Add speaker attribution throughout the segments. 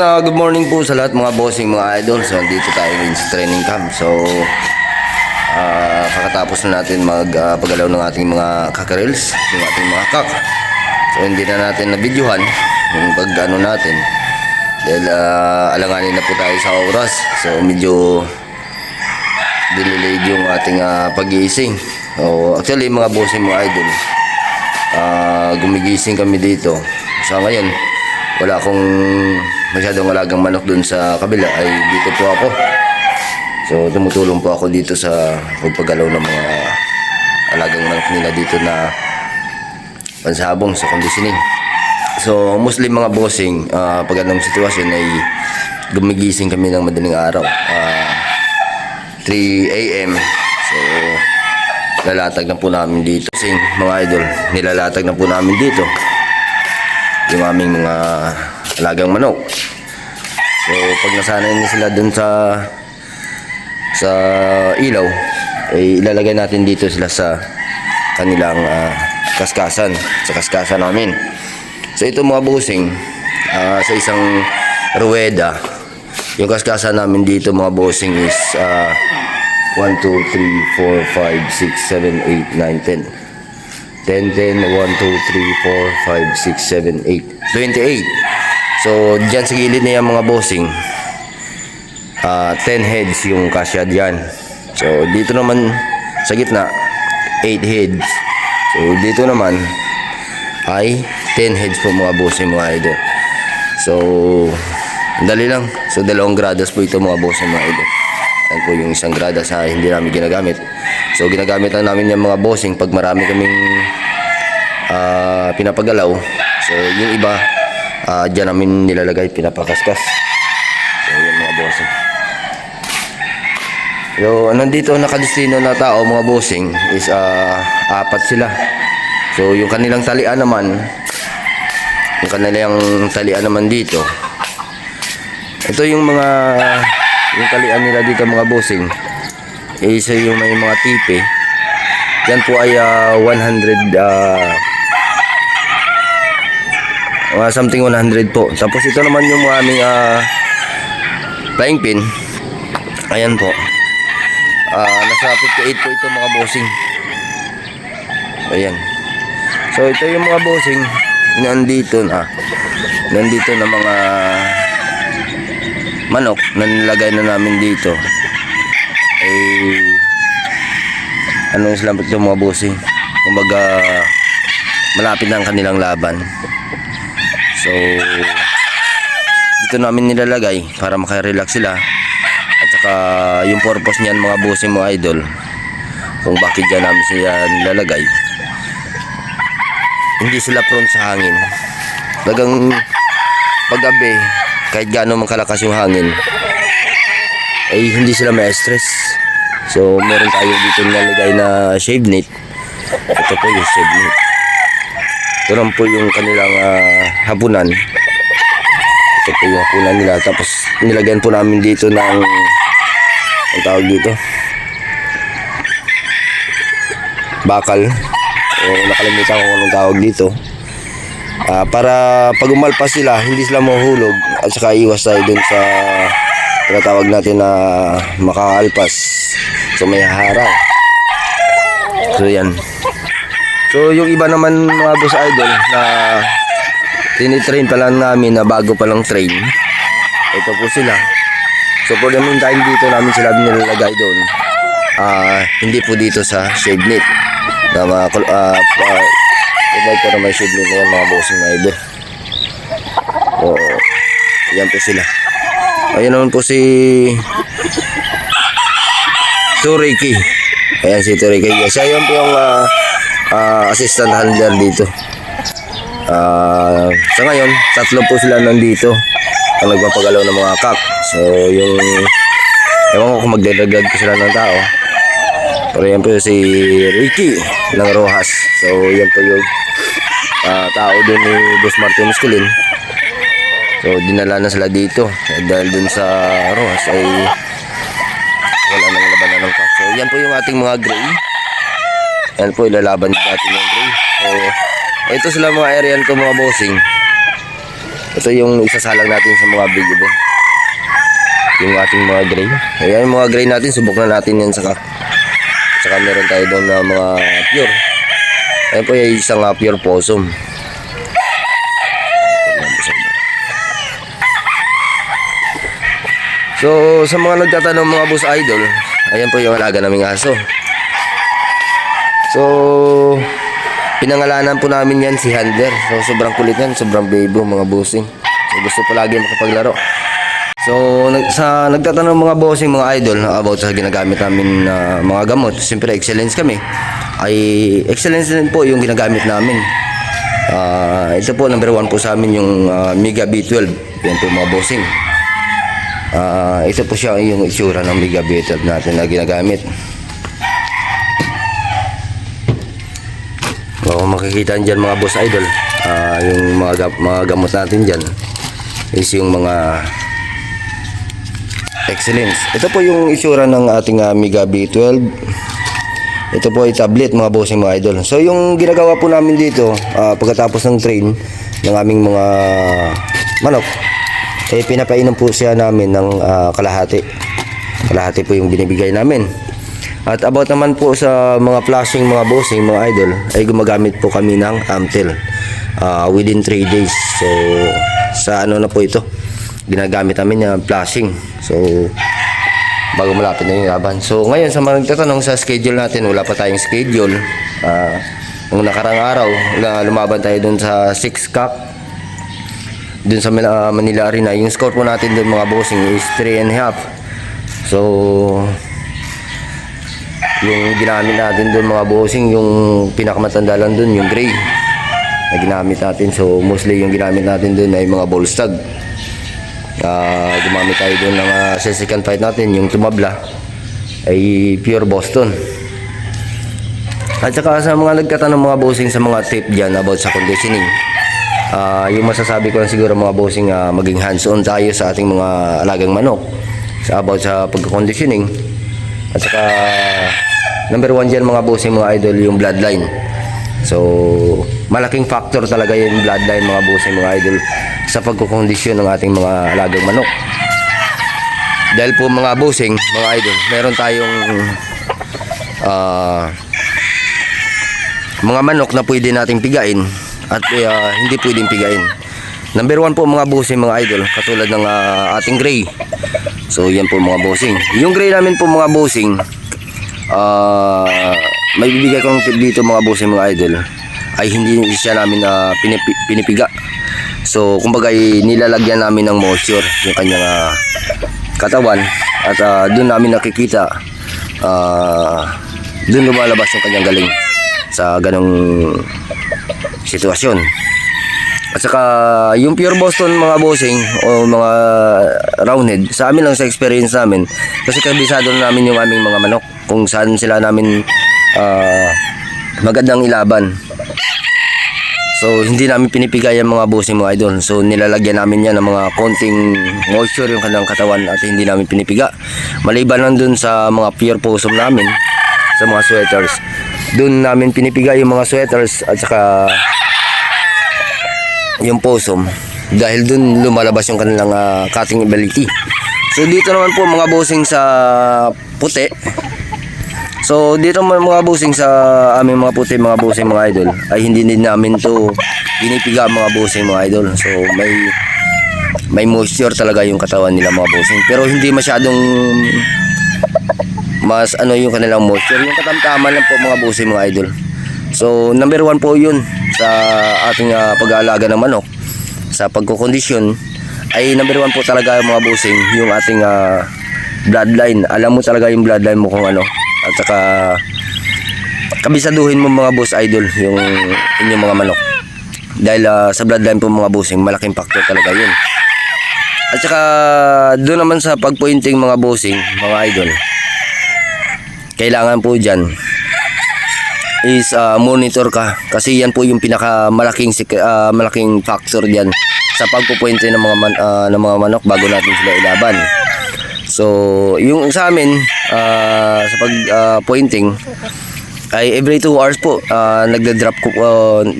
Speaker 1: good morning po sa lahat mga bossing, mga idol. So, dito tayo ngayon sa training camp. So, kakatapos na natin magpagalaw ng ating mga kakarils, yung ating mga kak. So, hindi na natin na-videohan yung pag-ano natin. Dahil alanganin na po tayo sa oras. So, medyo delayed yung ating pag-iising. So, actually, mga bossing, mga idol, gumigising kami dito. So, ngayon, wala akong masyadong alagang manok dun sa kabila, ay dito po ako. So tumutulong po ako dito sa pagpagalaw ng mga alagang manok nila dito na pansabong sa conditioning. So mostly mga bossing, pag anong sitwasyon ay gumigising kami ng madaling araw, 3 AM. So lalatag na po namin dito. Sing mga idol, nilalatag na po namin dito yung aming mga alagang manok. So pag nasanay na sila dun sa ilaw, ay ilalagay natin dito sila sa kanilang kaskasan, sa kaskasan namin. So ito mga bossing, sa isang ruweda, yung kaskasan namin dito mga bossing is 1, 2, 3, 4, 5, 6, 7, 8, 9, 10. 10, 10, 1, 2, 3, 4, 5, 6, 7, 8, 28. So, dyan sa gilid na yan mga bossing, 10 heads yung kasya dyan. So, dito naman sa gitna, 8 heads. So, dito naman ay 10 heads po mga bossing, mga idol. So, dali lang. So, dalawang gradas po ito mga bossing, mga idol. Yan po yung isang gradas hindi namin ginagamit. So ginagamit lang namin yung mga bossing pag marami kaming pinapagalaw. So yung iba dyan namin nilalagay, pinapakaskas. So yun mga bossing. So nandito nakadestino na tao mga bossing is 4 sila. So yung kanilang talian naman, dito, ito yung yung talian nila dito mga bossing, isa yung may mga tipe. Yan po ay 100 something 100 po. Tapos ito naman yung aming flying pin. Ayan po, nasa 58 po ito mga bossing. Ayan. So ito yung mga bossing nandito na mga manok na nilagay na namin dito. Ay ano sila ito mga bossing, kumbaga malapit na ang kanilang laban. So dito namin nilalagay para makarelax sila. At saka yung purpose niyan mga bossing, mga idol, kung bakit dyan namin sila nilalagay, hindi sila prone sa hangin. Talagang paggabi, kahit gaano man kalakas yung hangin, ay hindi sila may stress. So meron tayo dito nilalagay na shade net. Ito po yung shade net. Ito lang po yung kanilang hapunan. Ito po yung hapunan nila. Tapos nilagyan po namin dito ng ang tawag dito, bakal, o nakalimutan ko anong tawag dito, para pag umalpas sila hindi sila mahuhulog, at saka iwas tayo dun sa tinatawag natin na makaalpas. So may harang. So yan. So yung iba naman mga boss idol na tinitrain pa lang namin, na bago pa lang train, ito po sila. So for the meantime dito namin sila nilalagay doon, hindi po dito sa shade net na po na may shade net na yan mga bossing, mga idol. So yan po sila. Ayan naman po si Turiki. Ayan si Turiki. Siya yun po yung assistant handler dito. Sa ngayon, 3 po sila nandito ang nagpapagalaw ng mga kak. So yung ewan ko kung magdadagdag ko sila ng tao. Pero yan po si Ricky ng Rojas. So yan po yung tao doon ni Boss Martin Musculin. So dinala na sila dito dahil dun sa Rojas ay wala nang labanan ng kak. So yan po yung ating mga gray. Yan po ilalaban natin yung gray. So ito sila mga aerial ko mga bossing. Ito yung isasalang natin sa mga video din. Yung ating mga gray. Ayan yung mga gray natin. Subok na natin yan saka meron tayo doon na mga pure. Ayan po yung isang pure possum. So sa mga nagtatanong mga boss idol, ayan po yung alaga naming aso. So pinangalanan po namin yan si Handler. So sobrang kulit yan, sobrang baby mga bossing. So gusto po lagi makapaglaro. So sa nagtatanong mga bossing mga idol about sa ginagamit namin na mga gamot, siyempre excellence kami. Ay excellence din po yung ginagamit namin. Ito po number 1 po sa amin yung Mega B12. Yan po mga bossing. Ito po siya yung itsura ng Mega B12 natin na ginagamit. Kung makikita dyan mga boss idol, yung mga gamot natin dyan is yung mga excellence. Ito po yung itsura ng ating Mega B12. Ito po ay tablet mga bossing mga idol. So yung ginagawa po namin dito pagkatapos ng train ng aming mga manok, pinapainom po siya namin ng kalahati. Kalahati po yung binibigay namin. At about naman po sa mga flashing mga bossing mga idol, ay gumagamit po kami ng Amtel within 3 days. So sa ano na po ito, ginagamit namin yung flashing. So bago malapit na yung laban. So ngayon sa mga nagtatanong sa schedule natin, wala pa tayong schedule. Nung nakarang araw lumaban tayo dun sa 6 cup dun sa Manila Arena. Yung score po natin dun mga bossing is 3.5. So yung ginamit natin dun mga bossing, yung pinakamatanda lang dun yung gray na ginamit natin. So mostly yung ginamit natin dun ay mga Bolstag. Gumamit tayo dun ng sa second fight natin, yung tumabla ay pure Boston. At saka sa mga nagtatanong mga bossing sa mga tip dyan about sa conditioning, yung masasabi ko lang siguro mga bossing, maging hands on tayo sa ating mga alagang manok about sa pagka-conditioning. At saka number 1 dyan mga bossing mga idol, yung bloodline. So malaking factor talaga yung bloodline mga bossing mga idol sa pagkukondisyon ng ating mga alagang manok. Dahil po mga bossing mga idol, meron tayong mga manok na pwede nating pigain at hindi pwedeng pigain. Number 1 po mga bossing mga idol, katulad ng ating gray. So yan po mga bossing. Yung gray namin po mga bossing, may bibigay kong tip dito mga bossing mga idol, ay hindi siya namin pinipiga. So kumbaga nilalagyan namin ng moisture yung kanyang katawan at doon namin nakikita, doon lumalabas yung kanyang galing sa ganong sitwasyon. At saka yung pure Boston mga bossing o mga roundhead, sa amin lang sa experience namin, kasi kabisado namin yung aming mga manok kung saan sila namin magandang ilaban. So hindi namin pinipigay ang mga bossing mga idol. So nilalagyan namin yan ng mga konting moisture yung kanilang katawan at hindi namin pinipiga. Maliban lang dun sa mga pure possum namin, sa mga sweaters, dun namin pinipiga yung mga sweaters at saka yung possum, dahil dun lumalabas yung kanilang cutting ability. So dito naman po mga bossing sa puti, so dito mga bossing sa aming mga puti mga bossing mga idol, ay hindi din namin to pinipiga mga bossing mga idol. So may moisture talaga yung katawan nila mga bossing, pero hindi masyadong mas ano yung kanilang moisture, yung katamtaman lang po mga bossing mga idol. So number 1 po yun sa ating pag-aalaga ng manok sa pagkukondisyon, ay number 1 po talaga mga bossing yung ating bloodline. Alam mo talaga yung bloodline mo kung ano, at saka kabisaduhin mo mga boss idol yung inyong mga manok, dahil sa bloodline po mga bossing malaking factor talaga yun. At saka doon naman sa pagpointing mga bossing mga idol, kailangan po dyan is monitor ka, kasi yan po yung pinakamalaking malaking factor diyan sa pagpupuwente ng mga manok bago natin sila ilaban. So yung sa amin sa pointing ay every 2 hours po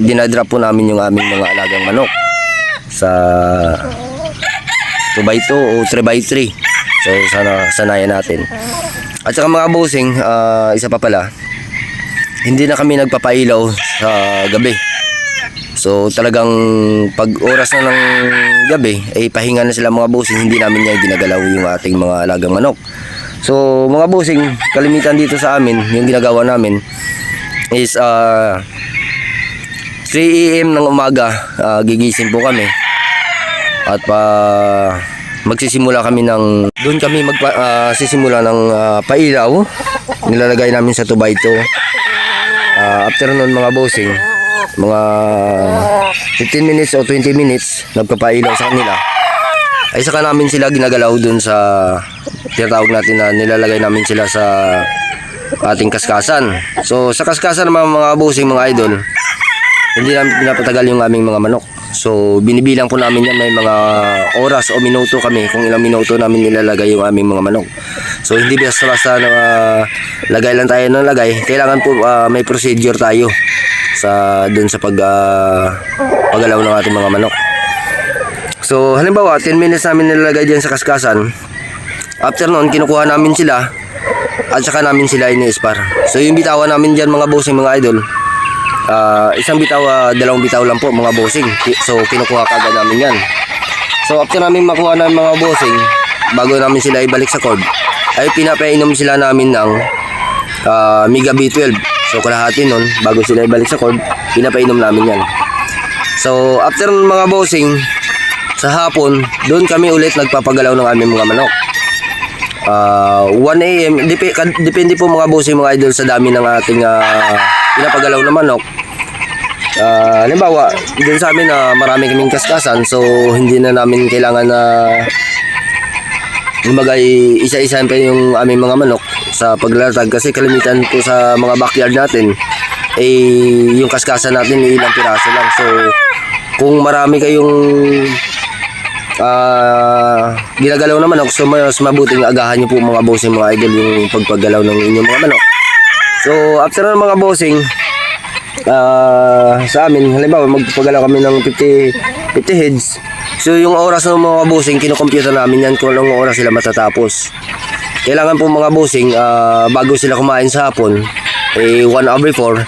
Speaker 1: dinadrop po namin yung aming mga alagang manok. sa 2x2 o 3x3. So sana sanayan natin. At saka mga bossing, isa pa pala, hindi na kami nagpapailaw sa gabi. So talagang pag oras na ng gabi ay pahinga na sila mga bossing, hindi namin niya ginagalaw yung ating mga alagang manok. So mga bossing, kalimitan dito sa amin, yung ginagawa namin is 3 AM ng umaga, gigising po kami. At magsisimula kami ng doon kami magsisimula ng pailaw. Nilalagay namin sa 2x2. After nun mga bossing, mga 15 minutes o 20 minutes nagpapailaw sa kanila, ay saka namin sila ginagalaw doon sa tinatawag natin na nilalagay namin sila sa ating kaskasan. So sa kaskasan ng mga bossing, mga idol, hindi namin pinapatagal yung aming mga manok. So binibilang po namin yan, may mga oras o minuto kami kung ilang minuto namin nilalagay yung aming mga manok. So hindi basta na lagay lang tayo ng lagay. Kailangan po may procedure tayo sa doon sa paggalaw ng ating mga manok. So halimbawa 10 minutes namin nilalagay diyan sa kaskasan. After noon kinukuha namin sila at saka namin sila ini-spar. So yung bitawan namin diyan mga bossing, mga idol, isang bitaw, dalawang bitaw lang po mga bossing. So kinukuha kagad namin yan. So after namin makuha ng mga bossing, bago namin sila ibalik sa cord, ay pinapainom sila namin ng Mega B12. So kalahati nun, bago sila ibalik sa cord, pinapainom namin yan. So after mga bossing, sa hapon, doon kami ulit nagpapagalaw ng aming mga manok. 1 AM, depende po mga bossing, mga idol, sa dami ng ating pinapagalaw na manok. Halimbawa, dun sa amin marami kaming kaskasan, so hindi na namin kailangan na lumagay isa-isa pa yung aming mga manok sa paglalatag, kasi kalimitan po sa mga backyard natin ay yung kaskasan natin ay ilang piraso lang. So kung marami kayong ginagalaw na manok, so mas mabuting agahan nyo po mga bossing, mga idol, yung pagpagalaw ng inyong mga manok. So after ng mga bossing, sa amin halimbawa magpapagalaw kami ng 50 heads. So yung oras ng mga bossing, kinukompyuta namin yan kung anong oras sila matatapos. Kailangan po mga bossing, bago sila kumain sa hapon, 1 hour before,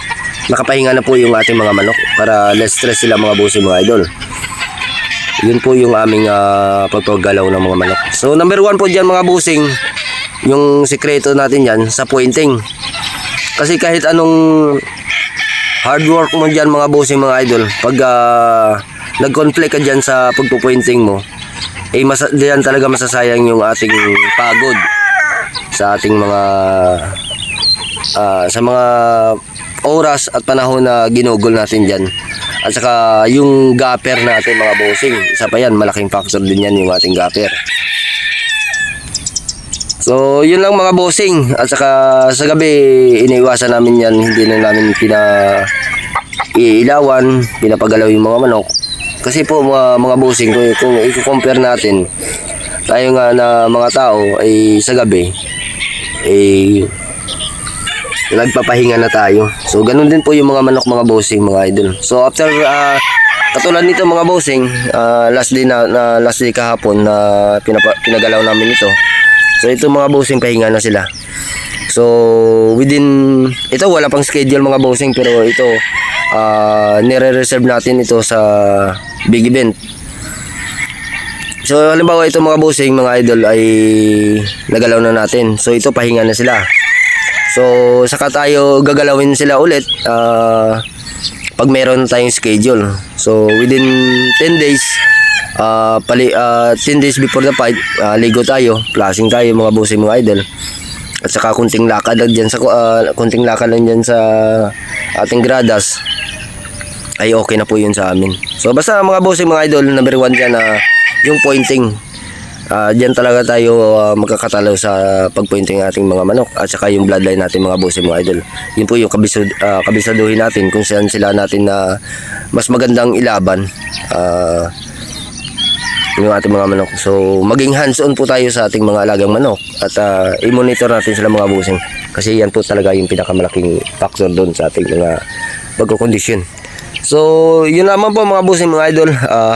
Speaker 1: nakapahinga na po yung ating mga manok para less stress sila mga bossing, mga idol. Yun po yung aming pagpagalaw ng mga manok. So number 1 po dyan mga bossing, yung sikreto natin yan sa pointing. Kasi kahit anong hard work mo dyan mga bossing, mga idol, pag nag-conflict ka dyan sa pagpupointing mo, diyan talaga masasayang yung ating pagod sa ating mga sa mga oras at panahon na ginugol natin dyan. At saka yung gapper natin mga bossing, isa pa yan, malaking factor din yan yung ating gapper. So yun lang mga bossing. At saka sa gabi iniiwasan namin yan, hindi na namin iilawan, pinapagalaw yung mga manok. Kasi po mga bossing, kung i-compare natin, tayo nga na mga tao ay sa gabi ay nagpapahinga na tayo. So ganun din po yung mga manok mga bossing, mga idol. So after katulad nito mga bossing, last day kahapon na pinagalaw namin ito. So ito mga bossing, pahinga na sila. So within ito, wala pang schedule mga bossing, pero ito nire-reserve natin ito sa big event. So halimbawa ito mga bossing, mga idol, ay nagalaw na natin. So ito pahinga na sila. So saka tayo gagalawin sila ulit pag meron tayong schedule. So within 10 days 10 days before the fight, ligo tayo, flashing tayo mga bossing, mga idol. At saka kunting lakad lang dyan sa ating gradas, ay okay na po yun sa amin. So basta mga bossing, mga idol, number 1 dyan yung pointing. Dyan talaga tayo magkakatalaw sa pagpointing ating mga manok. At saka yung bloodline natin mga bossing, mga idol. Yun po yung kabisaduhin natin kung saan sila natin na mas magandang ilaban yung ating mga manok. So maging hands-on po tayo sa ating mga alagang manok at i-monitor natin sila mga bossing, kasi yan po talaga yung pinakamalaking factor doon sa ating mga pagkukondisyon. So, yun naman po mga bossing mga idol.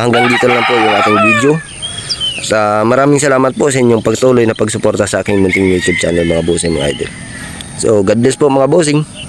Speaker 1: Hanggang dito lang po yung ating video. Maraming salamat po sa inyong pagtuloy na pagsuporta sa aking munting YouTube channel mga bossing mga idol. So, God bless po mga bossing.